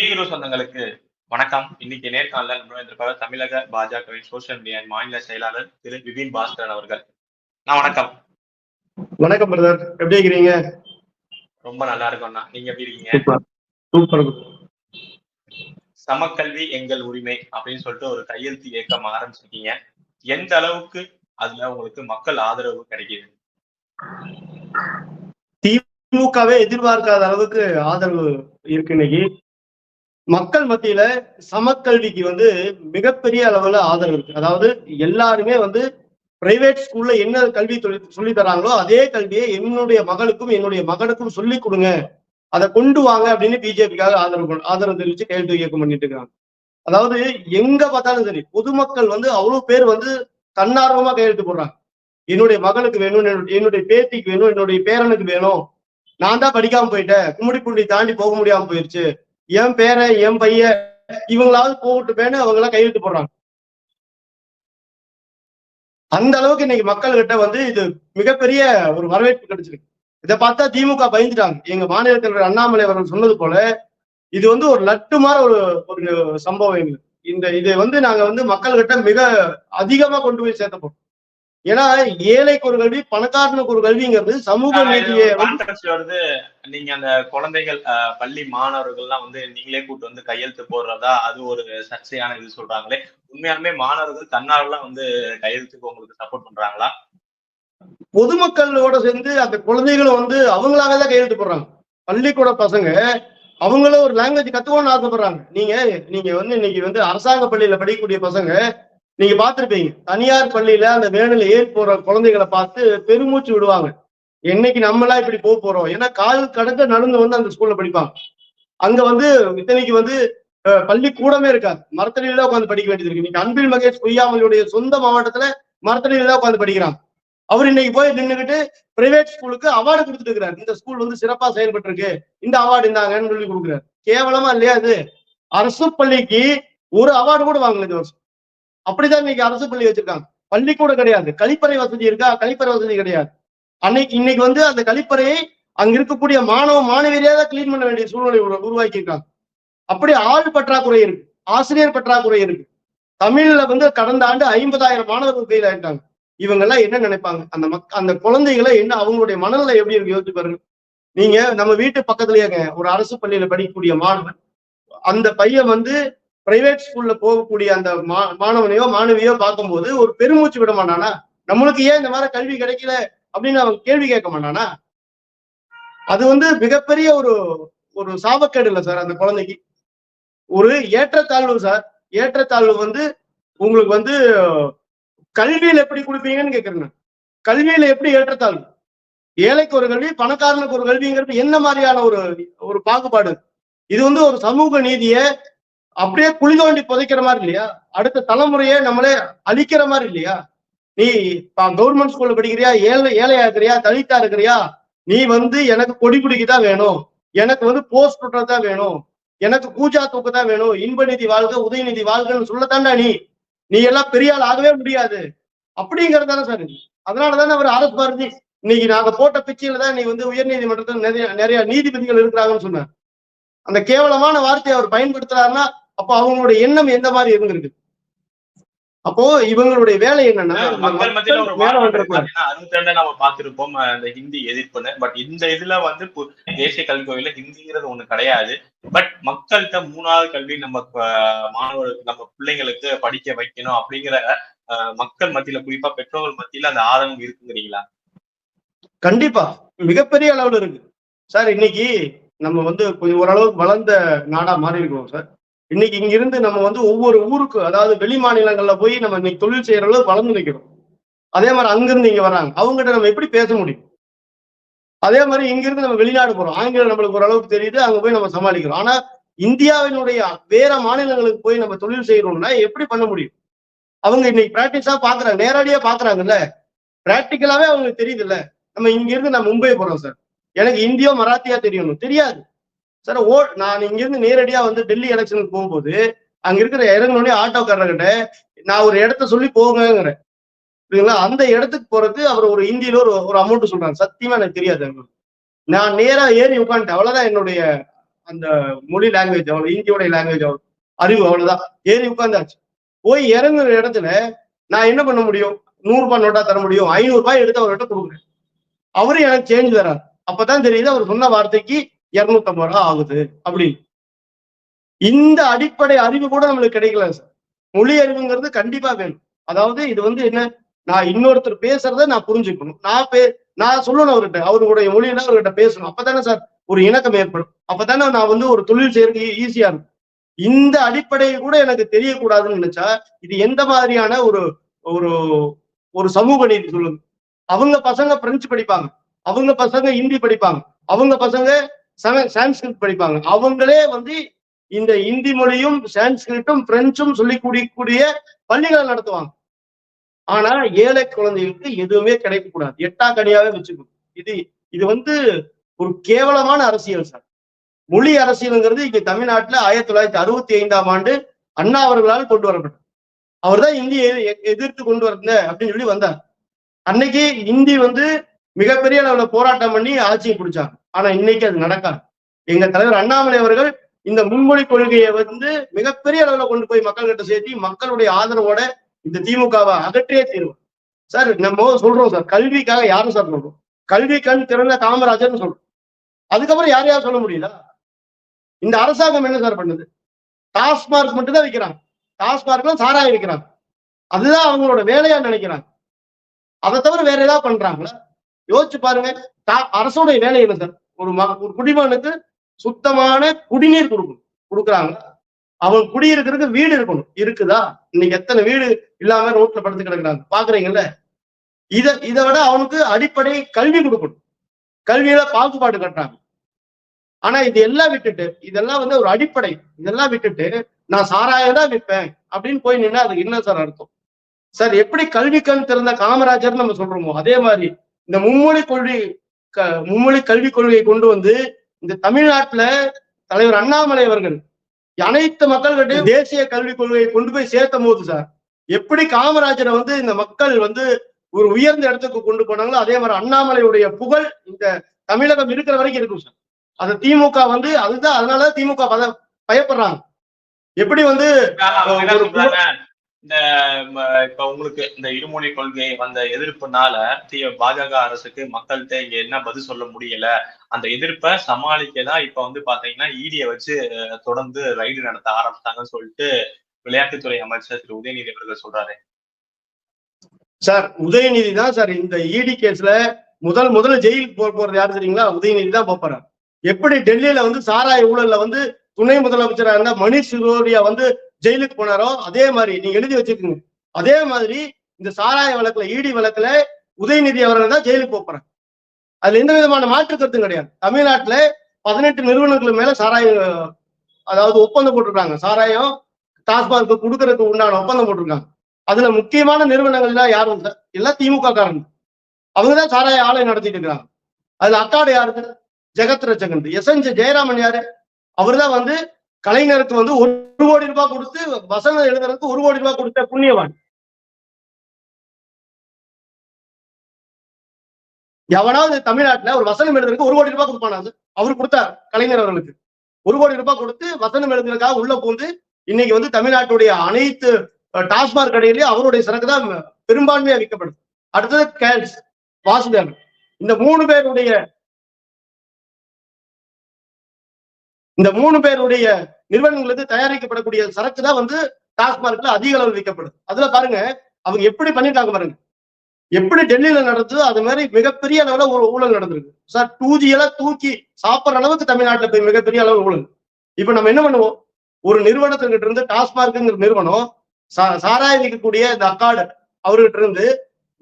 Hero சொந்தங்களுக்கு வணக்கம். இன்னைக்கு நேர்காணல நுழைந்திருப்பவர் தமிழக பாஜகவின் சோசியல் மீடியா மாநில செயலாளர் திரு விபின் பாஸ்கரன் அவர்கள். வணக்கம். வணக்கம் பிரதர், எப்படி இருக்கிறீங்க? ரொம்ப நல்லா இருக்கோம்ண்ணா. நீங்க எப்படி இருக்கீங்க? சூப்பர். சமக்கல்வி எங்கள் உரிமை அப்படின்னு சொல்லிட்டு ஒரு கையெழுத்து இயக்கம் ஆரம்பிச்சிருக்கீங்க. எந்த அளவுக்கு அதுல உங்களுக்கு மக்கள் ஆதரவு கிடைக்குது? திமுகவே எதிர்பார்க்காத அளவுக்கு ஆதரவு இருக்கு. இன்னைக்கு மக்கள் மத்தியில சமக்கல்விக்கு மிகப்பெரிய அளவுல ஆதரவு இருக்கு. அதாவது எல்லாருமே பிரைவேட் ஸ்கூல்ல என்ன கல்வி சொல்லி தராங்களோ அதே கல்வியை என்னுடைய மகளுக்கும் என்னுடைய மகனுக்கும் சொல்லி கொடுங்க, அதை கொண்டு வாங்க அப்படின்னு பிஜேபிக்காக ஆதரவு தெரிவிச்சு கையெழுத்து இயக்கம் பண்ணிட்டு இருக்காங்க. அதாவது எங்க பார்த்தாலும் சரி, பொதுமக்கள் அவ்வளவு பேர் தன்னார்வமா கையெழுத்து போடுறாங்க. என்னுடைய மகனுக்கு வேணும், என்னுடைய பேத்திக்கு வேணும், என்னுடைய பேரனுக்கு வேணும், நான் தான் படிக்காம போயிட்டேன், கும்மிடிப்பூண்டி தாண்டி போக முடியாம போயிருச்சு, என் பேரன் என் பையன் இவங்களாவது போகட்டுமேனு அவங்க எல்லாம் கையெழுத்து போடுறாங்க. அந்த அளவுக்கு இன்னைக்கு மக்கள்கிட்ட இது மிகப்பெரிய ஒரு வரவேற்பு கிடைச்சிருக்கு. இதை பார்த்தா திமுக பயந்துட்டாங்க. எங்க மாநில தலைவர் அண்ணாமலை அவர்கள் சொன்னது போல இது ஒரு லட்டு மாதிரி ஒரு சம்பவம். இதை நாங்க மக்கள்கிட்ட மிக அதிகமா கொண்டு போய் சேர்த்த போறோம். ஏன்னா ஏழைக்கு ஒரு கல்வி, பணக்காரனுக்கு ஒரு கல்விங்கிறது சமூக நீதியை நீங்க அந்த குழந்தைகள் பள்ளி மாணவர்கள் எல்லாம் நீங்களே கூட்டு கையெழுத்து போடுறதா அது ஒரு சர்ச்சையான இது சொல்றாங்களே, உண்மையாலுமே மாணவர்கள் தன்னார்வலாம் கையெழுத்துக்கு உங்களுக்கு சப்போர்ட் பண்றாங்களா? பொதுமக்களோட சேர்ந்து அந்த குழந்தைகளும் அவங்களாக தான் கையெழுத்து போடுறாங்க. பள்ளிக்கூட பசங்க அவங்களும் ஒரு லாங்குவேஜ் கத்துக்கணும்னு ஆசைப்படுறாங்க. நீங்க இன்னைக்கு அரசாங்க பள்ளியில படிக்கக்கூடிய பசங்க நீங்க பார்த்திருப்பீங்க, தனியார் பள்ளியில அந்த வேனில ஏறி போற குழந்தைகளை பார்த்து பெருமூச்சு விடுவாங்க. என்னைக்கு நம்மளாம் இப்படி போறோம். ஏன்னா கால் கடக்க நடந்து அந்த ஸ்கூல்ல படிப்பாங்க. அங்க இத்தனைக்கு பள்ளி கூடமே இருக்காது, மரத்தடியில தான் உட்காந்து படிக்க வேண்டியது இருக்கு. இன்னைக்கு அன்பில் மகேஷ் பொய்யாமலுடைய சொந்த மாவட்டத்துல மரத்தடியில தான் உட்காந்து படிக்கிறாங்க. அவர் இன்னைக்கு போய் நின்றுகிட்டு பிரைவேட் ஸ்கூலுக்கு அவார்டு கொடுத்துட்டு இருக்கிறார். இந்த ஸ்கூல் சிறப்பா செயல்பட்டு இருக்கு, இந்த அவார்டு இந்தாங்கன்னு சொல்லி கொடுக்குறாரு. கேவலமா இல்லையா? அது அரசு பள்ளிக்கு ஒரு அவார்டு கூட வாங்கல இந்த வருஷம். அப்படிதான் இன்னைக்கு அரசு பள்ளி வச்சிருக்காங்க. பள்ளிக்கூட கிடையாது, கழிப்பறை வசதி இருக்கா? கழிப்பறை வசதி கிடையாது. இன்னைக்கு அந்த கழிப்பறையை அங்க இருக்கக்கூடிய மாணவ மாணவியரையாக கிளீன் பண்ண வேண்டிய சூழ்நிலை உருவாக்கி இருக்காங்க. அப்படி ஆள் பற்றாக்குறை இருக்கு, ஆசிரியர் பற்றாக்குறை இருக்கு. தமிழ்ல கடந்த ஆண்டு 50,000 மாணவர்கள் ஃபெயில் ஆயிட்டாங்க. இவங்க எல்லாம் என்ன நினைப்பாங்க? அந்த குழந்தைகளை என்ன, அவங்களுடைய மனநிலை எப்படி இருக்கு யோசிச்சு பாருங்க. நீங்க நம்ம வீட்டு பக்கத்துலயே ஒரு அரசு பள்ளியில படிக்கக்கூடிய மாணவன், அந்த பையன் பிரைவேட் ஸ்கூல்ல போகக்கூடிய அந்த மாணவனையோ மாணவியோ பார்க்கும்போது ஒரு பெருமூச்சு விட மாட்டானா? நம்மளுக்கு ஏன் இந்த மாதிரி கல்வி கிடைக்கல அப்படின்னு அவன் கேள்வி கேட்க மாட்டானா? அது மிகப்பெரிய ஒரு சாபக்கேடு இல்லை சார் அந்த குழந்தைக்கு. ஒரு ஏற்றத்தாழ்வு சார். ஏற்றத்தாழ்வு உங்களுக்கு கல்வியில எப்படி கொடுப்பீங்கன்னு கேட்கிறேன். கல்வியில எப்படி ஏற்றத்தாழ்வு? ஏழைக்கு ஒரு கல்வி, பணக்காரனுக்கு ஒரு கல்விங்கிறது என்ன மாதிரியான ஒரு பாகுபாடு? இது ஒரு சமூக நீதியை அப்படியே குழி தோண்டி புதைக்கிற மாதிரி இல்லையா? அடுத்த தலைமுறையை நம்மளே அழிக்கிற மாதிரி இல்லையா? நீ கவர்மெண்ட் ஸ்கூல்ல படிக்கிறியா, ஏழையா இருக்கிறியா, தலித்தா இருக்கிறியா, நீ எனக்கு கொடி பிடிக்கதான் வேணும், எனக்கு போஸ்ட் தான் வேணும், எனக்கு பூஜா தூக்கு தான் வேணும், இன்ப நிதி வாழ்க உதயநிதி வாழ்கன்னு சொல்லத்தாண்டா நீ எல்லாம் பெரிய ஆள் ஆகவே முடியாது அப்படிங்கறதானே சார் இது. அதனாலதானே அவர் அரசு பாரதி இன்னைக்கு நாங்க போட்ட பிச்சையில தான் நீ உயர் நீதிமன்றத்தில் நிறைய நீதிபதிகள் இருக்கிறாங்கன்னு சொன்னார். அந்த கேவலமான வார்த்தையை அவர் பயன்படுத்துறாருன்னா அப்போ அவங்களுடைய எண்ணம் எந்த மாதிரி இருந்திருக்கு? அப்போ இவங்களுடைய வேலை என்னன்னா, மக்கள் மத்தியில ஒரு 62 நம்ம பார்த்திருப்போம் இந்த ஹிந்தி எதிர்ப்புன்னு. பட் இந்த இதுல தேசிய கல்விக் கொள்கையில ஹிந்திங்கிறது ஒண்ணு கிடையாது. பட் மக்கள்கிட்ட 3வது கல்வி நம்ம மாணவர்களுக்கு, நம்ம பிள்ளைங்களுக்கு படிக்க வைக்கணும் அப்படிங்கிற மக்கள் மத்தியில, குறிப்பா பெற்றோர்கள் மத்தியில அந்த ஆதரவு இருக்குங்கிறீங்களா? கண்டிப்பா மிகப்பெரிய அளவுல இருக்கு சார். இன்னைக்கு நம்ம கொஞ்சம் ஓரளவுக்கு வளர்ந்த நாடா மாறி இருக்கோம் சார். இன்னைக்கு இங்க இருந்து நம்ம ஒவ்வொரு ஊருக்கு, அதாவது வெளி மாநிலங்கள்ல போய் நம்ம இன்னைக்கு தொழில் செய்யற அளவுக்கு வளர்ந்து நிற்கிறோம். அதே மாதிரி அங்கிருந்து இங்க வர்றாங்க, அவங்ககிட்ட நம்ம எப்படி பேச முடியும்? அதே மாதிரி இங்கிருந்து நம்ம வெளிநாடு போறோம், ஆங்கிலம் நம்மளுக்கு ஓரளவுக்கு தெரியுது, அங்க போய் நம்ம சமாளிக்கிறோம். ஆனா இந்தியாவினுடைய வேற மாநிலங்களுக்கு போய் நம்ம தொழில் செய்யறோம்னா எப்படி பண்ண முடியும்? அவங்க இன்னைக்கு பிராக்டிஸா பாக்குறாங்க, நேரடியா பாக்குறாங்கல்ல, பிராக்டிக்கலாவே அவங்களுக்கு தெரியுது இல்ல. நம்ம இங்க இருந்து நான் மும்பை போறோம் சார், எனக்கு இந்தியோ மராத்தியா தெரியணும் தெரியாது சார். நான் இங்க இருந்து நேரடியா டெல்லி எலெக்ஷனுக்கு போகும்போது அங்க இருக்கிற இறங்கினோடனே ஆட்டோக்காரர்கிட்ட நான் ஒரு இடத்த சொல்லி போங்கிறேன், புரியுங்களா? அந்த இடத்துக்கு போறதுக்கு அவர் ஒரு ஹிந்தியில ஒரு அமௌண்ட் சொல்றாங்க. சத்தியமா எனக்கு தெரியாது. நான் நேரா ஏறி உட்காந்துட்டேன், அவ்வளவுதான் என்னுடைய அந்த மொழி லாங்குவேஜ் அவ்வளவு, இந்தியோட லாங்குவேஜ் அவ்வளவு, அறிவு அவ்வளவுதான். ஏறி உட்கார்ந்தாச்சு. போய் இறங்குற இடத்துல நான் என்ன பண்ண முடியும்? 100 ரூபாய் நோட்டா தர முடியும்? 500 ரூபாய் எடுத்து அவர்கிட்ட கொடுக்குறேன். அவரு எனக்கு சேஞ்ச் தராரு. அப்பதான் தெரியுது அவர் சொன்ன வார்த்தைக்கு 250 ரூபாய் ஆகுது அப்படின்னு. இந்த அடிப்படை அறிவு கூட நம்மளுக்கு கிடைக்கல சார். மொழி அறிவுங்கிறது கண்டிப்பா வேணும். அதாவது இது வந்து என்ன, நான் இன்னொருத்தர் பேசுறத நான் புரிஞ்சுக்கணும். நான் சொல்லணும் அவர்கிட்ட, அவருடைய மொழியில அவர்கிட்ட பேசணும். அப்பதானே சார் ஒரு இணக்கம் ஏற்படும். அப்பதானே நான் வந்து ஒரு தொழில் செய்யறதுக்கு ஈஸியா இருக்கும். இந்த அடிப்படையை கூட எனக்கு தெரியக்கூடாதுன்னு நினைச்சா இது எந்த மாதிரியான ஒரு ஒரு ஒரு சமூக நீதி சொல்லுங்க. அவங்க பசங்க பிரெஞ்சு படிப்பாங்க, அவங்க பசங்க ஹிந்தி படிப்பாங்க, அவங்க பசங்க சான்ஸ்கிரிட் படிப்பாங்க. அவங்களே வந்து இந்த இந்தி மொழியும் சான்ஸ்கிரிட்டும் பிரெஞ்சும் சொல்லி கூடிய பள்ளிகளை நடத்துவாங்க. ஆனா ஏழை குழந்தைகளுக்கு எதுவுமே கிடைக்கக்கூடாது, எட்டாக்கனியாவே வச்சுக்கணும். இது வந்து ஒரு கேவலமான அரசியல் சார். மொழி அரசியலுங்கிறது இங்க தமிழ்நாட்டுல 1965ஆம் ஆண்டு அண்ணா அவர்களால் கொண்டு வரப்பட்டது. அவர் தான் இந்தியை எதிர்த்து கொண்டு வந்த அப்படின்னு சொல்லி வந்தார். அன்னைக்கு இந்தி வந்து மிகப்பெரிய அளவுல போராட்டம் பண்ணி ஆட்சியை பிடிச்சாங்க. ஆனா இன்னைக்கு அது நடக்காது. எங்க தலைவர் அண்ணாமலை அவர்கள் இந்த மும்மொழி கொள்கையை வந்து மிகப்பெரிய அளவுல கொண்டு போய் மக்கள்கிட்ட சேர்த்தி மக்களுடைய ஆதரவோட இந்த திமுகவை அகற்றியே தீர்வு. சார் நம்ம சொல்றோம் சார், கல்விக்காக யாரும் சார் சொல்றோம்? கல்வி கண் திறந்த காமராஜர்னு சொல்றோம். அதுக்கப்புறம் யாரையாவது சொல்ல முடியுதா? இந்த அரசாங்கம் என்ன சார் பண்ணுது? டாஸ்மார்க் மட்டும் தான் வைக்கிறாங்க. டாஸ்மார்க்ல சாராயம் வைக்கிறாங்க. அதுதான் அவங்களோட வேலையா நினைக்கிறாங்க. அதை தவிர வேற ஏதாவது பண்றாங்களா? யோசிச்சு பாருங்க. அரசுடைய வேலை என்ன சார்? ஒரு குடிமகனுக்கு சுத்தமான குடிநீர் கொடுக்குறாங்க. அவன் குடியிருக்கிறதுக்கு வீடு இருக்கணும். இருக்குதா? இன்னைக்கு எத்தனை வீடு இல்லாம ரோட்ல படுத்து கிடக்குறாங்க பாக்குறீங்கல்ல. இதை விட அவனுக்கு அடிப்படை கல்வி கொடுக்கணும். கல்வியில பாகுபாடு கட்டுறாங்க. ஆனா இதெல்லாம் விட்டுட்டு, இதெல்லாம் வந்து ஒரு அடிப்படை, இதெல்லாம் விட்டுட்டு நான் சாராயம் தான் விற்பேன் அப்படின்னு போய் நின்னா அதுக்கு என்ன சார் அர்த்தம்? சார் எப்படி கல்வி கண் திறந்த காமராஜர் நம்ம சொல்றோமோ அதே மாதிரி இந்த மும்மொழி கல்விக் கொள்கையை கொண்டு வந்து இந்த தமிழ்நாட்டுல தலைவர் அண்ணாமலை அவர்கள் அனைத்து மக்கள்கிட்டையும் தேசிய கல்விக் கொள்கையை கொண்டு போய் சேர்த்தும் போது சார், எப்படி காமராஜரை வந்து இந்த மக்கள் வந்து ஒரு உயர்ந்த இடத்துக்கு கொண்டு போனாங்களோ அதே மாதிரி அண்ணாமலையுடைய புகழ் இந்த தமிழகம் இருக்கிற வரைக்கும் இருக்கும் சார். அது திமுக வந்து அதுதான், அதனாலதான் திமுக பயப்படுறாங்க. எப்படி வந்து இந்த இப்ப உங்களுக்கு இந்த இருமொழி கொள்கை வந்த எதிர்ப்புனால பாஜக அரசுக்கு மக்கள்கிட்ட இங்க என்ன பதில் சொல்ல முடியல, அந்த எதிர்ப்பை சமாளிக்கதான் இப்ப வந்து பாத்தீங்கன்னா இடியை வச்சு தொடர்ந்து ரைடு நடத்த ஆரம்பிச்சாங்கன்னு சொல்லிட்டு விளையாட்டுத்துறை அமைச்சர் திரு உதயநிதி அவர்கள் சொல்றாரு. சார் உதயநிதி தான் சார் இந்த இடி கேஸ்ல முதல்ல ஜெயிலுக்கு போறது யாரு தெரியுங்களா? உதயநிதி தான் போறாரு. எப்படி டெல்லியில வந்து சாராய ஊழல்ல வந்து துணை முதலமைச்சரா இருந்த மணிஷ் சிசோடியா வந்து ஜெயிலுக்கு போனாரோ அதே மாதிரி நீங்க எழுதி வச்சுக்கோங்க. அதே மாதிரி இந்த சாராய வழக்குல இடி வழக்குல உதயநிதி அவர்கள் தான் ஜெயிலுக்கு போறாங்க. அதுல எந்த விதமான மாற்று கருத்தும் கிடையாது. தமிழ்நாட்டுல 18 நிறுவனங்களுக்கு மேல சாராயம் அதாவது ஒப்பந்தம் போட்டிருக்காங்க. சாராயம் டாஸ்மார்க்கு கொடுக்கறதுக்கு உண்டான ஒப்பந்தம் போட்டிருக்காங்க. அதுல முக்கியமான நிறுவனங்கள்லாம் யாரும் எல்லாம் திமுக காரங்க. அவங்கதான் சாராய ஆலை நடத்திட்டு இருக்கிறாங்க. அதுல அக்காடு யாருக்கு? ஜெகத் ரட்சகன். எஸ்என் ஜெயராமன் யாரு? அவர்தான் வந்து கலைஞருக்கு வந்து 1 கோடி ரூபாய் கொடுத்து வசனம் எழுதுறதுக்கு 1 கோடி ரூபாய் கொடுத்த புண்ணியவான். எவனாவது தமிழ்நாட்டுல ஒரு வசனம் எழுதுறதுக்கு 1 கோடி ரூபாய் கொடுப்பானா? அவரு கொடுத்தார் கலைஞர் அவர்களுக்கு 1 கோடி ரூபாய் கொடுத்து வசனம் எழுதுறதுக்காக உள்ள பூந்து இன்னைக்கு வந்து தமிழ்நாட்டுடைய அனைத்து டாஸ்மாக் கடையிலேயே அவருடைய சரக்கு தான் பெரும்பான்மையா விற்கப்படுது. அடுத்தது கேல்ஸ், வாசுதேவன். இந்த 3 பேருடைய நிறுவனங்களுக்கு தயாரிக்கப்படக்கூடிய சரக்கு தான் வந்து டாஸ்மார்க்ல அதிக அளவு விற்கப்படுது. அதுல பாருங்க அவங்க எப்படி பண்ணிட்டாங்க பாருங்க. எப்படி டெல்லியில நடந்தது அது மாதிரி மிகப்பெரிய அளவுல ஒரு ஊழல் நடந்திருக்கு சார். 2G எல்லாம் தூக்கி சாப்பிடுற அளவுக்கு தமிழ்நாட்டுல போய் மிகப்பெரிய அளவு ஊழல். இப்ப நம்ம என்ன பண்ணுவோம்? ஒரு நிறுவனத்துக்கிட்ட இருந்து டாஸ்மார்க்குங்கிற நிறுவனம் சாராயம் விற்கக்கூடிய இந்த அக்காடு அவர்கிட்ட இருந்து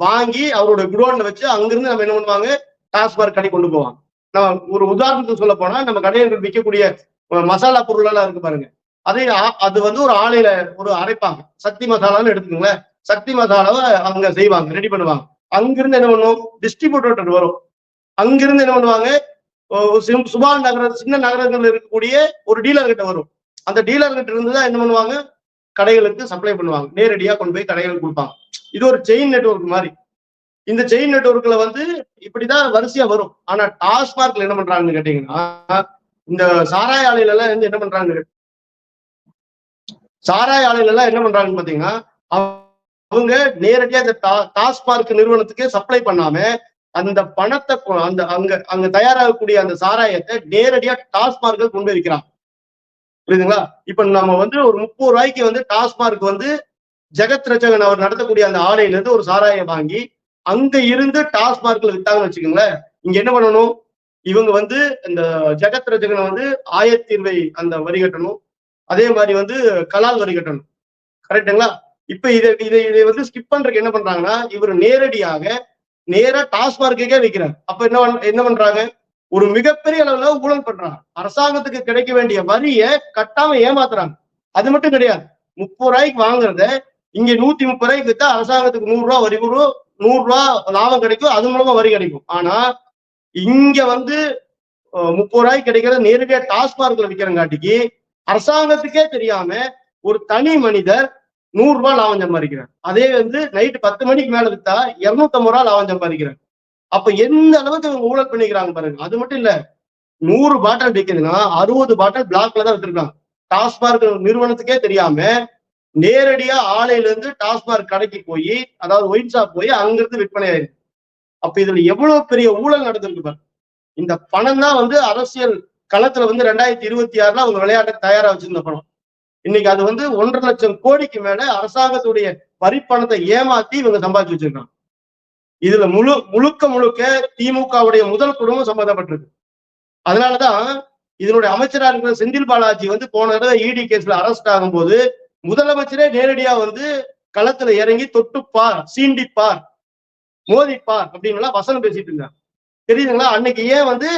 வாங்கி அவருடைய குடோன்ல வச்சு அங்கிருந்து நம்ம என்ன பண்ணுவாங்க? டாஸ்மார்க் கடை கொண்டு போவாங்க. நம்ம ஒரு உதாரணத்துக்கு சொல்ல போனா நம்ம கடையில் விற்கக்கூடிய மசாலா பொருள் எல்லாம் இருக்கு பாருங்க. அது வந்து ஒரு ஆலையில ஒரு அரைப்பாங்க. சக்தி மசாலான்னு எடுத்துக்கோங்களேன். சக்தி மசாலாவை அங்க செய்வாங்க, ரெடி பண்ணுவாங்க. அங்கிருந்து என்ன பண்ணுவோம்? டிஸ்ட்ரிபியூட்டர் வரும். அங்கிருந்து என்ன பண்ணுவாங்க? சுபான் நகர சின்ன நகரங்கள்ல இருக்கக்கூடிய ஒரு டீலர் கிட்ட வரும். அந்த டீலர் கிட்ட இருந்துதான் என்ன பண்ணுவாங்க? கடைகளுக்கு சப்ளை பண்ணுவாங்க. நேரடியா கொண்டு போய் கடைகளுக்கு கொடுப்பாங்க. இது ஒரு செயின் நெட்வொர்க் மாதிரி. இந்த செயின் நெட்வொர்க்ல வந்து இப்படிதான் வரிசையா வரும். ஆனா டாஸ்மார்க்ல என்ன பண்றாங்கன்னு கேட்டீங்கன்னா இந்த சாராய ஆலையில எல்லாம் வந்து என்ன பண்றாங்க, சாராய ஆலையில எல்லாம் என்ன பண்றாங்கன்னு பாத்தீங்கன்னா, அவங்க நேரடியா இந்த டாஸ்மார்க் நிறுவனத்துக்கு சப்ளை பண்ணாம அந்த பணத்தை அந்த அங்க அங்க தயாராகக்கூடிய அந்த சாராயத்தை நேரடியா டாஸ்மார்க்கு கொண்டு வைக்கிறான். புரியுதுங்களா? இப்ப நம்ம வந்து ஒரு 30 ரூபாய்க்கு வந்து டாஸ்மார்க் வந்து ஜெகத் ரட்சகன் அவர் நடத்தக்கூடிய அந்த ஆலையில இருந்து ஒரு சாராயம் வாங்கி அங்க இருந்து டாஸ்மார்க்ல வித்தாங்கன்னு வச்சுக்கோங்களேன். இங்க என்ன பண்ணணும், இவங்க வந்து இந்த ஜெகத் ரட்சகனை வந்து ஆயத்தீர்வை அந்த வரி கட்டணும், அதே மாதிரி வந்து கலால் வரி கட்டணும். கரெக்டுங்களா? இப்ப இதை இதை இதை வந்து ஸ்கிப் பண்றதுக்கு என்ன பண்றாங்கன்னா, இவர் நேரா டாஸ்மார்க்கே வைக்கிறார். அப்ப என்ன பண்றாங்க, ஒரு மிகப்பெரிய அளவுல ஊழல் பண்றாங்க. அரசாங்கத்துக்கு கிடைக்க வேண்டிய வரியை கட்டாம ஏமாத்துறாங்க. அது மட்டும் கிடையாது, 30 ரூபாய்க்கு வாங்குறத இங்க 130 ரூபாய்க்கு வித்தா அரசாங்கத்துக்கு 100 ரூபாய் வரி வரும், 100 ரூபாய் லாபம் கிடைக்கும், அது மூலமா வரி கிடைக்கும். ஆனா இங்க வந்து 30 ரூபாய்க்கு கிடைக்கிறத நேரடியா டாஸ்மார்க்ல விற்கிறங்காட்டிக்கு அரசாங்கத்துக்கே தெரியாம ஒரு தனி மனிதர் 100 ரூபாய் லாபம் சம்பாதிக்கிறார். அதே வந்து நைட்டு 10 மணிக்கு மேல வித்தா 250 ரூபாய் லாபம் சம்பாதிக்கிறார். அப்ப எந்த அளவுக்கு இவங்க ஊழல் பண்ணிக்கிறாங்க பாருங்க. அது மட்டும் இல்ல, 100 பாட்டில் விற்குதுன்னா 60 பாட்டில் பிளாக்ல தான் வித்துருக்காங்க. டாஸ்மார்க் நிறுவனத்துக்கே தெரியாம நேரடியா ஆலையில இருந்து டாஸ்மார்க் கடைக்கு போய், அதாவது ஒயின் ஷாப் போய் அங்கிருந்து விற்பனை ஆயிருக்கு. அப்ப இதுல எவ்வளவு பெரிய ஊழல் நடந்திருக்கு பாருங்க. இந்த பணம் தான் வந்து அரசியல் களத்துல வந்து 2026ல அவங்க விளையாட்ட தயாரா வச்சிருந்த பணம். இன்னைக்கு அது வந்து 1.5 லட்சம் கோடிக்கு மேல அரசாங்கத்துடைய வரி பணத்தை ஏமாத்தி இவங்க சம்பாதிச்சு வச்சிருக்காங்க. இதுல முழுக்க திமுகவுடைய முதல் குடும்பம் சம்பந்தப்பட்டிருக்கு. அதனாலதான் இதனுடைய அமைச்சரா இருக்கிற செந்தில் பாலாஜி வந்து போன தடவை இடி கேஸ்ல அரெஸ்ட் ஆகும்போது முதலமைச்சரே நேரடியா வந்து களத்துல இறங்கி தொட்டுப்பார், சீண்டிப்பார், மோதிப்பார் அப்படின்னு எல்லாம் வசனம் பேசிட்டு இருந்தார். தெரியுதுங்களா? அன்னைக்கு ஏன் வந்து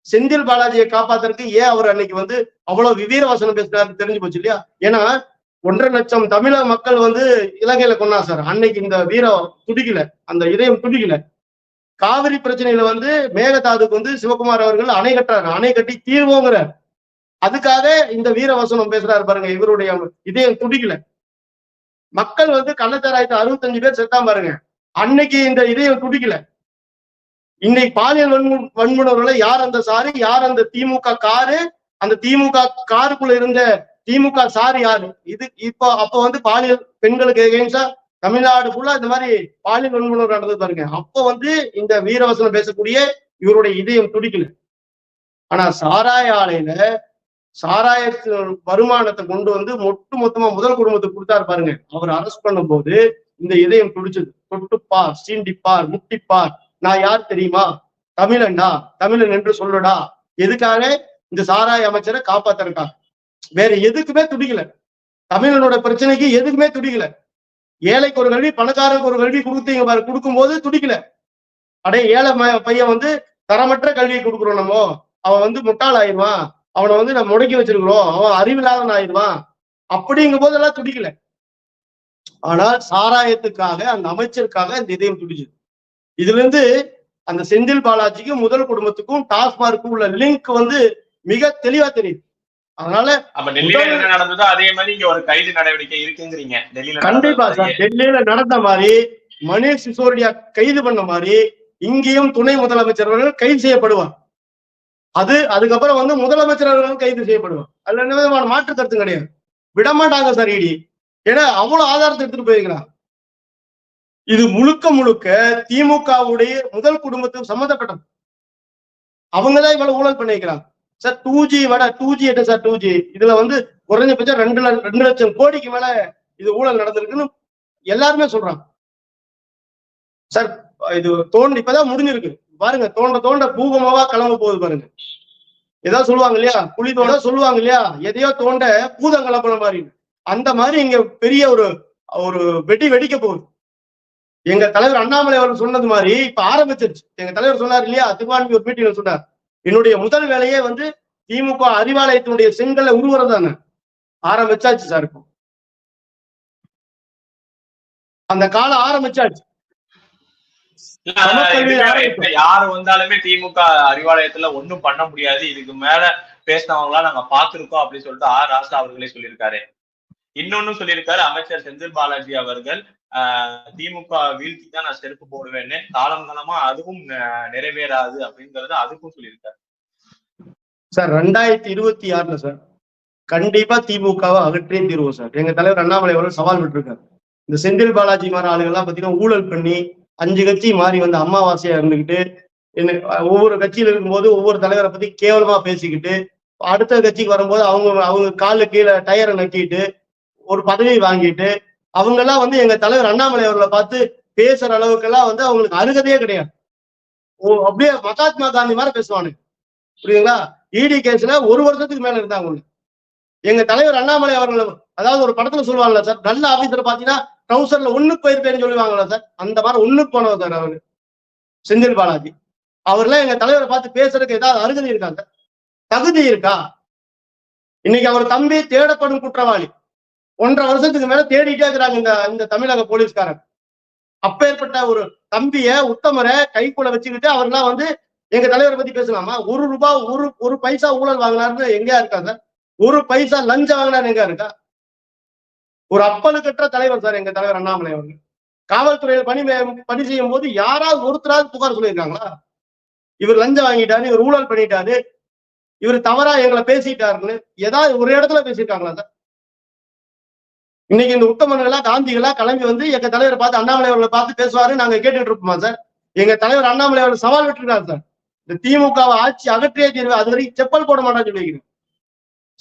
செந்தில் பாலாஜியை காப்பாத்துறதுக்கு ஏன் அவர் அன்னைக்கு வந்து அவ்வளவு விவீர வசனம் பேசினாரு தெரிஞ்சு போச்சு இல்லையா? ஏன்னா 1.5 லட்சம் தமிழக மக்கள் வந்து இலங்கையில கொண்டா சார். அன்னைக்கு இந்த வீரம் துடிக்கல, அந்த இதயம் துடிக்கல. காவிரி பிரச்சனையில வந்து மேகதாதுக்கு வந்து சிவகுமார் அவர்கள் அணை கட்டுறாரு, அணை கட்டி தீர்வோங்கிறார். அதுக்காக இந்த வீரவசனம் பேசுறாரு பாருங்க. இவருடைய இதயம் துடிக்கல. மக்கள் வந்து கள்ளச்சாராயத்தை 65 பேர் செத்தாம பாருங்க, அன்னைக்கு இந்த இதயம் துடிக்கல. இன்னைக்கு பாலியல் வன்முறை யார் அந்த சாரு, யார் அந்த திமுக காரு, அந்த திமுக காருக்குள்ள இருந்த திமுக சார் யாரு? இது அப்ப வந்து பாலியல் பெண்களுக்கு எகெயின்ஸ்டா தமிழ்நாடு ஃபுல்லா இந்த மாதிரி பாலியல் வன்முறை நடந்தது பாருங்க. அப்ப வந்து இந்த வீரவசனம் பேசக்கூடிய இவருடைய இதயம் துடிக்கல. ஆனா சாராய ஆலையில சாராயத்து வருமானத்தை கொண்டு வந்து மொத்தமா முதல் குடும்பத்துக்கு கொடுத்தாரு பாருங்க. அவர் அரெஸ்ட் பண்ணும் போது இந்த இதயம் துடிச்சது. தொட்டுப்பார், சீண்டிப்பார், முட்டிப்பார், நான் யார் தெரியுமா, தமிழன்டா, தமிழன் என்று சொல்லுடா. எதுக்காக? இந்த சாராய அமைச்சரை காப்பாத்திருக்காங்க. வேற எதுக்குமே துடிக்கல. தமிழனோட பிரச்சனைக்கு எதுக்குமே துடிக்கல. ஏழைக்கு ஒரு கல்வி, பணக்காரருக்கு ஒரு கல்வி கொடுத்தீங்க பாரு, கொடுக்கும் போது துடிக்கல. அடே ஏழை பையன் வந்து தரமற்ற கல்வியை கொடுக்குறோம், நம்ம அவன் வந்து முட்டாள் ஆயிடுவான், அவனை வந்து நம்ம முடக்கி வச்சிருக்கிறோம், அவன் அறிவில்லாதவன் ஆயிடுவான் அப்படிங்கும் போதெல்லாம் துடிக்கல. ஆனால் சாராயத்துக்காக அந்த அமைச்சருக்காக இந்த இதயம் துடிச்சது. இதுல இருந்து அந்த செந்தில் பாலாஜிக்கு முதல் குடும்பத்துக்கும் டாஸ்மார்க்கும் உள்ள லிங்க் வந்து மிக தெளிவா தெரியுது. அதனால அப்ப டெல்லியில என்ன நடந்ததோ அதே மாதிரி இங்க ஒரு கைது நடவடிக்கை இருக்குங்கிறீங்க. டெல்லியில கண்டிப்பா சார். டெல்லியில நடந்த மாதிரி மணீஷ் சிசோடியா கைது பண்ண மாதிரி இங்கேயும் துணை முதலமைச்சர்கள் கைது செய்யப்படுவார். அதுக்கப்புறம் வந்து முதலமைச்சர்கள் கைது செய்யப்படுவார். அதுல என்ன விதமான மாற்று கருத்து கிடையாது. விடமாட்டாங்க சார் இடி. ஏன்னா அவ்வளவு ஆதாரத்தை எடுத்துட்டு போயிருக்கிறாங்க. இது முழுக்க திமுகவுடைய முதல் குடும்பத்துக்கு சம்மந்தப்பட்டது. அவங்கதான் இவ்வளவு ஊழல் பண்ணிக்கிறாங்க சார். 2G விட 2G என்ன சார் 2G? இதுல வந்து குறைஞ்சபட்சம் 2 லட்சம் கோடிக்கு மேல இது ஊழல் நடந்திருக்குன்னு எல்லாருமே சொல்றாங்க சார். இது இப்பதான் முடிஞ்சிருக்கு பாருங்க. தோண்ட பூகமாவா கிளம்ப போகுது பாருங்க. ஏதாவது சொல்லுவாங்க இல்லையா, புலி தோண்ட சொல்லுவாங்க இல்லையா, எதையோ தோண்ட பூதம் கிளம்புற மாதிரி. அந்த மாதிரி இங்க பெரிய ஒரு வெடிக்க போகுது. எங்க தலைவர் அண்ணாமலை அவர்கள் சொன்னது மாதிரி இப்ப ஆரம்பிச்சிருச்சு. எங்க தலைவர் சொன்னார் இல்லையா, திருவான்மையூர் ஒரு மீட்டிங்ல சொன்னார், என்னுடைய முதல் வேலையே வந்து திமுக அறிவாலயத்தினுடைய செங்கலை உருவரம் தானே. ஆரம்பிச்சாச்சு சார். இப்போ அந்த காலம் ஆரம்பிச்சாச்சு. யாரு வந்தாலுமே திமுக அறிவாலயத்துல ஒண்ணும் பண்ண முடியாது, இதுக்கு மேல பேசினவங்களா நாங்க பாத்துருக்கோம் அப்படின்னு சொல்லிட்டு ராசா அவர்களே சொல்லியிருக்காரு. இன்னொன்னு சொல்லியிருக்காரு அமைச்சர் செந்தில் பாலாஜி அவர்கள், திமுக வீழ்த்தி தான் நான் செருப்பு போடுவேன்னு. காலமா அதுவும் நிறைவேறாது அப்படிங்கறது அதுக்கும் சொல்லியிருக்காரு சார் 2026 சார் கண்டிப்பா திமுகவை அகற்றே தீர்வோம் சார். எங்க தலைவர் அண்ணாமலை அவர்கள் சவால் விட்டுருக்காரு. இந்த செந்தில் பாலாஜி மாதிரி ஆளுகள்லாம் பாத்தீங்கன்னா ஊழல் பண்ணி 5 கட்சி மாறி வந்து அமாவாசையா இருந்துகிட்டு ஒவ்வொரு கட்சியில இருக்கும்போது ஒவ்வொரு தலைவரை பத்தி கேவலமா பேசிக்கிட்டு அடுத்த கட்சிக்கு வரும்போது அவங்க காலு கீழே டயரை நக்கிட்டு ஒரு பதவி வாங்கிட்டு அவங்க எல்லாம் வந்து எங்க தலைவர் அண்ணாமலை அவர்களை பார்த்து பேசுற அளவுக்கு எல்லாம் வந்து அவங்களுக்கு அருகதையே கிடையாது. அப்படியே மகாத்மா காந்தி மாதிரி பேசுவானுங்க. புரியுதுங்களா? இடி கேஸ்ல 1 வருஷத்துக்கு மேல இருந்தாங்க. எங்க தலைவர் அண்ணாமலை அவர்கள் அதாவது ஒரு படத்துல சொல்லுவாங்கல்ல சார், நல்ல ஆபீசர் பாத்தீங்கன்னா ட்ரௌசர்ல ஒண்ணுக்கு போயிருப்பேன்னு சொல்லுவாங்களா சார், அந்த மாதிரி ஒண்ணுக்கு போனவர் சார் அவரு செந்தில் பாலாஜி. அவர்லாம் எங்க தலைவரை பார்த்து பேசுறதுக்கு ஏதாவது அருகதை இருக்கா சார்? தகுதி இருக்கா? இன்னைக்கு அவர் தம்பி தேடப்படும் குற்றவாளி. 1.5 வருஷத்துக்கு மேல தேடிட்டே இருக்கிறாங்க இந்த தமிழக போலீஸ்காரன். அப்பேற்பட்ட ஒரு தம்பிய உத்தமரை கைக்குள்ள வச்சுக்கிட்டு அவர்லாம் வந்து எங்க தலைவரை பத்தி பேசலாமா? 1 ரூபாய் ஒரு பைசா ஊழல் வாங்கினாருன்னு எங்கேயா இருக்கா சார்? 1 பைசா லஞ்சம் வாங்கினாரு எங்க இருக்கா? ஒரு அப்பலுக்கற்ற தலைவர் சார் எங்க தலைவர் அண்ணாமலை அவர்கள். காவல்துறையில் பணி செய்யும் போது யாராவது ஒருத்தராவது புகார் சொல்லியிருக்காங்களா? இவர் லஞ்சம் வாங்கிட்டாரு, இவர் ஊழல் பண்ணிட்டாரு, இவர் தவறா எங்களை பேசிட்டாருன்னு ஏதாவது ஒரு இடத்துல பேசியிருக்காங்களா சார்? இன்னைக்கு இந்த உத்தமர்களா காந்திகளா கிளம்பி வந்து எங்க தலைவரை பார்த்து அண்ணாமலை அவர்களை பார்த்து பேசுவாரு நாங்க கேட்டுட்டு இருப்போமா சார்? எங்க தலைவர் அண்ணாமலை அவர்கள் சவால் விட்டுருக்காரு சார். இந்த திமுகவை ஆட்சி அகற்றியே தீர்வு, அது வரைக்கும் செப்பல் போட மாட்டான்னு சொல்லிக்கிறேன்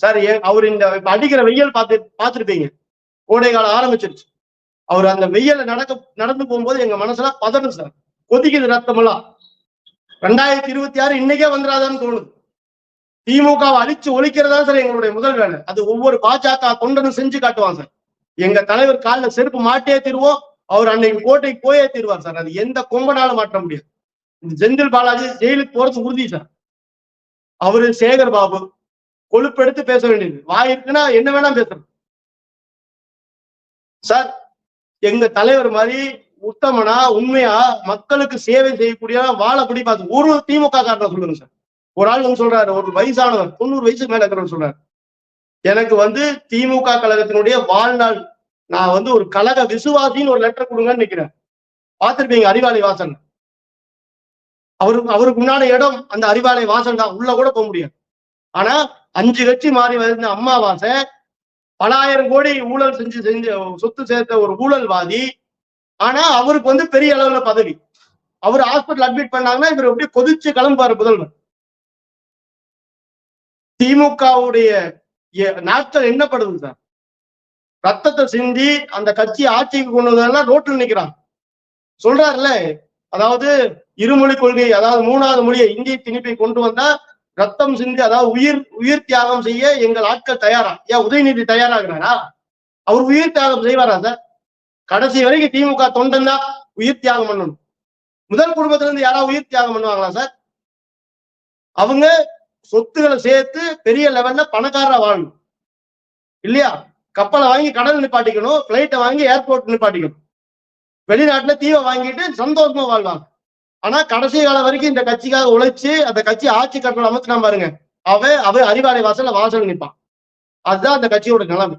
சார். அவர் இந்த அடிக்கிற வெயில் பார்த்துருப்பீங்க. கோடை காலம் ஆரம்பிச்சிருச்சு. அவர் அந்த வெயில நடந்து போகும்போது எங்க மனசுல பதறும் சார், கொதிக்குது ரத்தம் எல்லாம். 2026 இன்னைக்கே வந்துடாதான்னு தோணுது. திமுகவை அழிச்சு ஒழிக்கிறதா சார் எங்களுடைய முதல் வேலை. அது ஒவ்வொரு பாஜக தொண்டனும் செஞ்சு காட்டுவான் சார். எங்க தலைவர் காலில் செருப்பு மாட்டே தீர்வோம். அவர் அன்னைக்கு கோட்டைக்கு போயே தீர்வார் சார். அது எந்த கொம்பனாலும் மாற்ற முடியாது. செந்தில் பாலாஜி ஜெயிலுக்கு போறது உறுதி சார். அவரு சேகர் பாபு கொழுப்பெடுத்து பேச வேண்டியது. வாயிருக்குன்னா என்ன வேணா பேசுறது சார். எங்க தலைவர் மாதிரி உத்தமனா உண்மையா மக்களுக்கு சேவை செய்யக்கூடிய வாழப்படி பார்த்து ஒரு திமுக காரனை சொல்லுங்க சார். ஒரு ஆள் வந்து சொல்றாரு, ஒரு வயசானவர் 90 வயசுக்கு மேல இருக்கிறவர் சொல்றாரு, எனக்கு வந்து திமுக கழகத்தினுடைய வாழ்நாள் நான் வந்து ஒரு கழக விசுவாசின்னு ஒரு லெட்டர் கொடுங்கன்னு நிக்கிறேன். பார்த்திருப்பீங்க அறிவாலய வாசல். அவருக்கு முன்னாடி இடம் அந்த அறிவாலய வாசல் தான், உள்ள கூட போக முடியாது. ஆனா 5 கட்சி மாறி வந்து அம்மாவாசை பல ஆயிரம் கோடி ஊழல் செஞ்சு சொத்து சேர்த்த ஒரு ஊழல்வாதி. ஆனா அவருக்கு வந்து பெரிய அளவுல பதவி. அவர் ஹாஸ்பிட்டல் அட்மிட் பண்ணாங்கன்னா இவர் அப்படியே கொதிச்சு கிளம்புவாரு முதல்வர். திமுகவுடைய நாட்கள் என்னப்படுது சார்? ரத்தத்தை சிந்தி அந்த கட்சி ஆட்சிக்கு கொண்டு வந்ததெல்லாம் ரோட்டில் நிக்கிறான். சொல்றாருல்ல, அதாவது இருமொழி கொள்கை, அதாவது 3வது மொழியை இந்திய திணிப்பை கொண்டு வந்தா ரத்தம் சிந்தி, அதாவது உயிர் தியாகம் செய்ய எங்கள் ஆட்கள் தயாரா? ஏன் உதயநிதி தயாராகிறாரா? அவர் உயிர் தியாகம் செய்வாரா சார்? கடைசி வரைக்கும் திமுக தொண்டன் தான் உயிர் தியாகம் பண்ணணும். முதல் குடும்பத்துல இருந்து யாராவது உயிர் தியாகம் பண்ணுவாங்களா சார்? அவங்க சொத்துக்களை சேர்த்து பெரிய லெவல்ல பணக்காரரா வாழணும் இல்லையா? கப்பலை வாங்கி கடல் நிப்பாட்டிக்கணும், பிளைட்டை வாங்கி ஏர்போர்ட் நிப்பாட்டிக்கணும், வெளிநாட்டுல தீவை வாங்கிட்டு சந்தோஷமா வாழ்வாங்க. ஆனா கடைசி காலம் வரைக்கும் இந்த கட்சிக்காக உழைச்சு அந்த கட்சி ஆட்சி கட்டணம் அமைச்சுனா பாருங்க, அவ அறிவாலய வாசல் நிற்பான். அதுதான் அந்த கட்சியோட நிலைமை.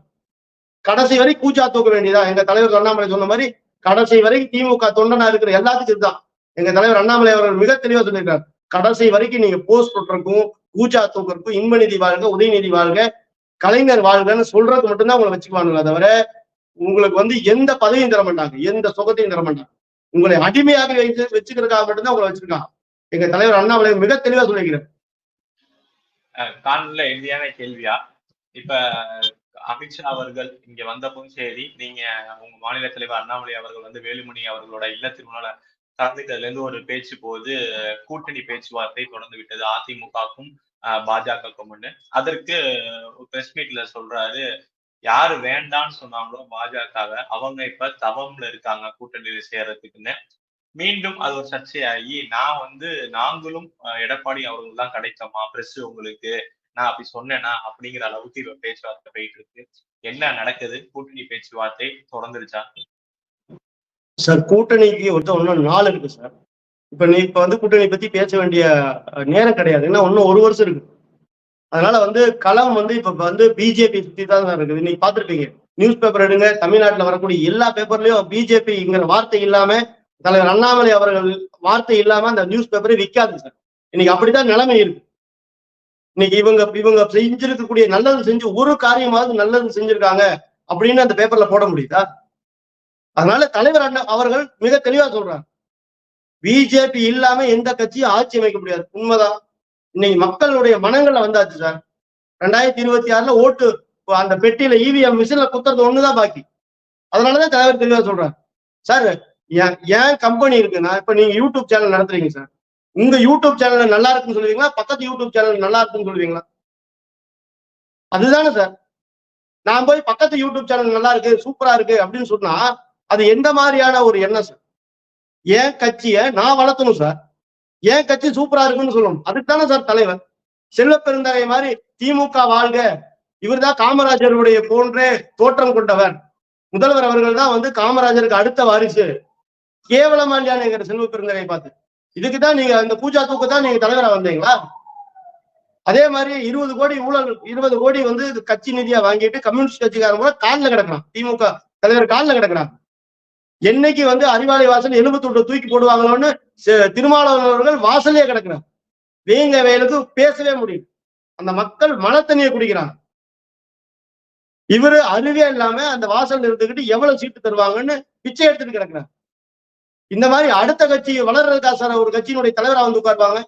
கடைசி வரை கூச்சா தூக்க வேண்டியதா. எங்க தலைவர் அண்ணாமலை சொன்ன மாதிரி கடைசி வரைக்கும் திமுக தொண்டனா இருக்கிற எல்லாத்துக்கும் இதுதான். எங்க தலைவர் அண்ணாமலை அவர்கள் மிக தெளிவா சொல்லியிருக்காரு, கடைசி வரைக்கும் நீங்க போஸ்ட் போட்டுருக்கும், கூச்சா தூக்கிறதுக்கும், இன்பநிதி வாழ்க, உதயநிதி வாழ்க, கலைஞர் வாழ்கன்னு சொல்றது மட்டும்தான் உங்களை வச்சுக்குவானுங்களா தவிர உங்களுக்கு வந்து எந்த பதவியும் தர மாட்டாங்க, எந்த சுகத்தையும் தர மாட்டாங்க. உங்களை அடிமையாக வச்சுக்கிறதுக்காக மட்டும்தான் உங்களை வச்சிருக்காங்க. எங்க தலைவர் அண்ணாமலை மிக தெளிவா சொல்லிக்கிறேன். காணொலியில எளிமையான கேள்வியா, இப்ப அமித்ஷா அவர்கள் இங்க வந்தப்பும் சரி, நீங்க உங்க மாநில தலைவர் அண்ணாமலை அவர்கள் வந்து வேலுமணி அவர்களோட இல்ல திருமண கலந்துக்கிறதுல இருந்து ஒரு பேச்சு போது கூட்டணி பேச்சுவார்த்தை தொடர்ந்து விட்டது அதிமுகவுக்கும் பாஜகவுக்கும். அதற்கு பிரஸ் மீட்ல சொல்றாரு, யாரு வேண்டான்னு சொன்னாங்களோ பாஜகவை அவங்க இப்ப தவம்ல இருக்காங்க கூட்டணியில சேர்றதுக்குன்னு. மீண்டும் அது ஒரு சர்ச்சையாகி நாங்களும் எடப்பாடி அவர்கள் தான் கிடைக்குமா பிரஸ் உங்களுக்கு, நான் அப்படி சொன்னேன்னா அப்படிங்கிற அளவுக்கு இப்ப பேச்சுவார்த்தை போயிட்டு இருக்கு. என்ன நடக்குது? கூட்டணி பேச்சுவார்த்தை தொடர்ந்துருச்சா சார்? கூட்டணிக்கு இன்னும் 4 இருக்கு சார். இப்ப வந்து கூட்டணி பத்தி பேச வேண்டிய நேரம் கிடையாது. ஏன்னா இன்னும் 1 வருஷம் இருக்கு. அதனால வந்து களம் வந்து இப்ப வந்து பிஜேபி சுத்தி தான் இருக்குது. இன்னைக்கு பாத்துருப்பீங்க, நியூஸ் பேப்பர் எடுங்க, தமிழ்நாட்டுல வரக்கூடிய எல்லா பேப்பர்லயும் பிஜேபிங்கிற வார்த்தை இல்லாம, தலைவர் அண்ணாமலை அவர்கள் வார்த்தை இல்லாம அந்த நியூஸ் பேப்பரை விற்காது சார். இன்னைக்கு அப்படித்தான் நிலைமை இருக்கு. இன்னைக்கு இவங்க செஞ்சிருக்கக்கூடிய நல்லது செஞ்சு ஒரு காரியமாவது நல்லது செஞ்சிருக்காங்க அப்படின்னு அந்த பேப்பர்ல போட முடியுதா? அதனால தலைவர் அண்ணா அவர்கள் மிக தெளிவா சொல்றாங்க, பிஜேபி இல்லாம எந்த கட்சியும் ஆட்சி அமைக்க முடியாது. உண்மைதான். இன்னைக்கு மக்களுடைய மனங்கள்ல வந்தாச்சு சார். 2026 ஓட்டு அந்த பெட்டியில இவிஎம் மிஷின்ல குத்துறது ஒண்ணுதான் பாக்கி. அதனாலதான் தலைவர் தெளிவா சொல்றாரு. சார் ஏன் கம்பெனி இருக்குன்னா, இப்ப நீங்க யூடியூப் சேனல் நடத்துறீங்க சார். உங்க யூடியூப் சேனல் நல்லா இருக்குன்னு சொல்லுவீங்களா, பக்கத்து யூடியூப் சேனல் நல்லா இருக்குன்னு சொல்லுவீங்களா? அதுதானே சார். நான் போய் பக்கத்து யூடியூப் சேனல் நல்லா இருக்கு, சூப்பரா இருக்கு அப்படின்னு சொன்னா அது எந்த மாதிரியான ஒரு எண்ணம் சார்? ஏன் கட்சியை நான் வளர்த்தணும் சார். ஏன் கட்சி சூப்பரா இருக்குன்னு சொல்லணும். அதுக்கு தானே சார் தலைவர். செல்வ பெருந்தகை மாதிரி திமுக வாழ்க, இவர் தான் காமராஜருடைய போன்றே தோற்றம் கொண்டவர், முதல்வர் அவர்கள் தான் வந்து காமராஜருக்கு அடுத்த வாரிசு, கேவலமா இல்லையான்னு செல்வ பெருந்தகை பார்த்து. இதுக்குதான் நீங்க இந்த பூஜா தூக்கத்தான் நீங்க தலைவரா வந்தீங்களா? அதே மாதிரி 20 கோடி ஊழல், 20 கோடி வந்து கட்சி நிதியா வாங்கிட்டு கம்யூனிஸ்ட் கட்சிக்காரன் கூட காலில் கிடக்கிறான். திமுக தலைவர் காலில் கிடக்கிறான். என்னைக்கு வந்து அறிவாலய வாசல் 78 தூக்கி போடுவாங்களோன்னு திருமாவளவன் அவர்கள் வாசலே கிடக்கிறார். வேங்க வேலுக்கு பேசவே முடியும். அந்த மக்கள் மனத்தண்ணியை குடிக்கிறாங்க. இவரு அறிவே இல்லாம அந்த வாசல் இருந்துகிட்டு எவ்வளவு சீட்டு தருவாங்கன்னு பிச்சை எடுத்துட்டு கிடக்கிறார். இந்த மாதிரி அடுத்த கட்சி வளர்றதுக்கா சார் ஒரு கட்சியினுடைய தலைவரா வந்து உட்காருவாங்க?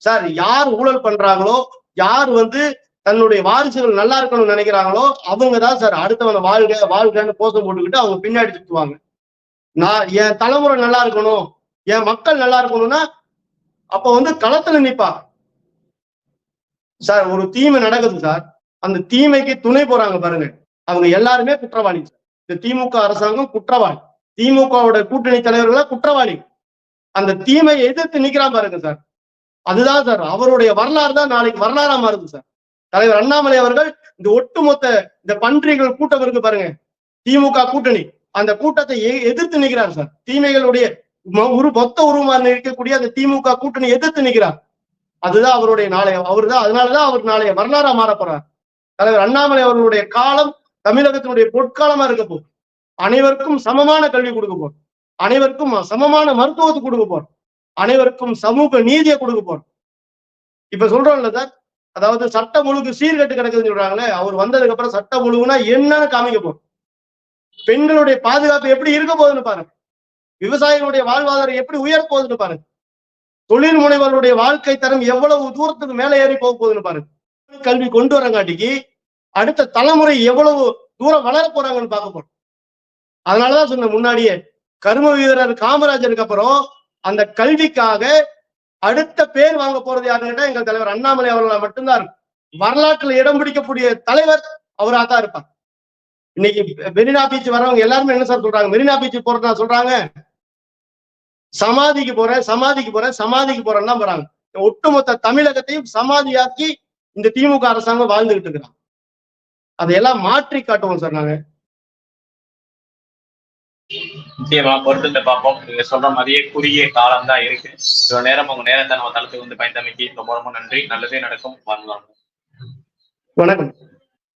சார் யார் ஊழல் பண்றாங்களோ, யார் வந்து தன்னுடைய வாரிசுகள் நல்லா இருக்கணும்னு நினைக்கிறாங்களோ அவங்கதான் சார் அடுத்தவனை வாழ்க வாழ்கன்னு கோஷம் போட்டுக்கிட்டு அவங்க பின்னாடி சுத்துவாங்க. நான் என் தலைமுறை நல்லா இருக்கணும், என் மக்கள் நல்லா இருக்கணும்னா அப்ப வந்து களத்துல நிப்பா சார். ஒரு தீமை நடக்குது சார், அந்த தீமைக்கு துணை போறாங்க பாருங்க, அவங்க எல்லாருமே குற்றவாளி சார். இந்த திமுக அரசாங்கம் குற்றவாளி, திமுகவோட கூட்டணி தலைவர்களா குற்றவாளி. அந்த தீமையை எதிர்த்து நிக்கிறான் பாருங்க சார். அதுதான் சார் அவருடைய வரலாறு தான் நாளைக்கு வரலாறா மாறுது சார். தலைவர் அண்ணாமலை அவர்கள் இந்த ஒட்டுமொத்த இந்த பன்றிகள் கூட்டம் இருக்கு பாருங்க, திமுக கூட்டணி, அந்த கூட்டத்தை எதிர்த்து நிற்கிறார் சார். தீமைகளுடைய மொத்த உருவமாக இருக்கக்கூடிய அந்த திமுக கூட்டணி எதிர்த்து நிற்கிறார். அதுதான் அவருடைய நாளைய, அதனாலதான் அவர் நாளைய வரலாறா மாற போறார். தலைவர் அண்ணாமலை அவர்களுடைய காலம் தமிழகத்தினுடைய பொற்காலமா இருக்க போகும். அனைவருக்கும் சமமான கல்வி கொடுக்க போறோம், அனைவருக்கும் சமமான மருத்துவத்தை கொடுக்க போறோம், அனைவருக்கும் சமூக நீதியை கொடுக்க போறோம். இப்ப சொல்றோம்ல சார், அதாவது சட்டம் ஒழுங்கு சீர்கட்டு கிடக்குதுன்னு சொல்றாங்களே, அவர் வந்ததுக்கு அப்புறம் சட்டம் ஒழுங்குனா என்னன்னு காமிக்க போறோம். பெண்களுடைய பாதுகாப்பு எப்படி இருக்க போகுதுன்னு பாருங்க, விவசாயிகளுடைய வாழ்வாதாரம் எப்படி உயர போகுதுன்னு பாருங்க, தொழில் முனைவர்களுடைய வாழ்க்கை தரம் எவ்வளவு தூரத்துக்கு மேல ஏறி போக போகுதுன்னு பாருங்க. கல்வி கொண்டு வரங்காட்டிக்கு அடுத்த தலைமுறை எவ்வளவு தூரம் வளர போறாங்கன்னு பார்க்க போறோம். அதனாலதான் சொன்ன முன்னாடியே, கர்ம வீரர் காமராஜருக்கு அப்புறம் அந்த கல்விக்காக அடுத்த பேர் வாங்க போறது யாருன்னு கேட்டா எங்கள் தலைவர் அண்ணாமலை அவர்களால் மட்டும்தான் இருக்கும். வரலாற்றுல இடம் பிடிக்கக்கூடிய தலைவர் அவரா தான் இருப்பார். இன்னைக்கு மெரினா பீச் வரவங்க எல்லாருமே என்ன சார் சொல்றாங்க, மெரினா பீச் போறதா சொல்றாங்க, சமாதிக்கு போறேன் சமாதிக்கு போறேன் சமாதிக்கு போறேன்னு தான் போறாங்க. ஒட்டுமொத்த தமிழகத்தையும் சமாதியாக்கி இந்த திமுக அரசாங்கம் வாழ்ந்துகிட்டு இருக்கிறாங்க. அதையெல்லாம் மாற்றி காட்டுவோம் சார் நாங்க. நிச்சயமா பொறுத்து பார்ப்போம். நீங்க சொல்ற மாதிரியே குறுகிய காலம் தான் இருக்கு. இவ்வளவு நேரம் உங்க நேரத்தை நம்ம தளத்துக்கு வந்து பயந்தமைக்கு ரொம்ப ரொம்ப நன்றி. நல்லதே நடக்கும். வணக்கம்.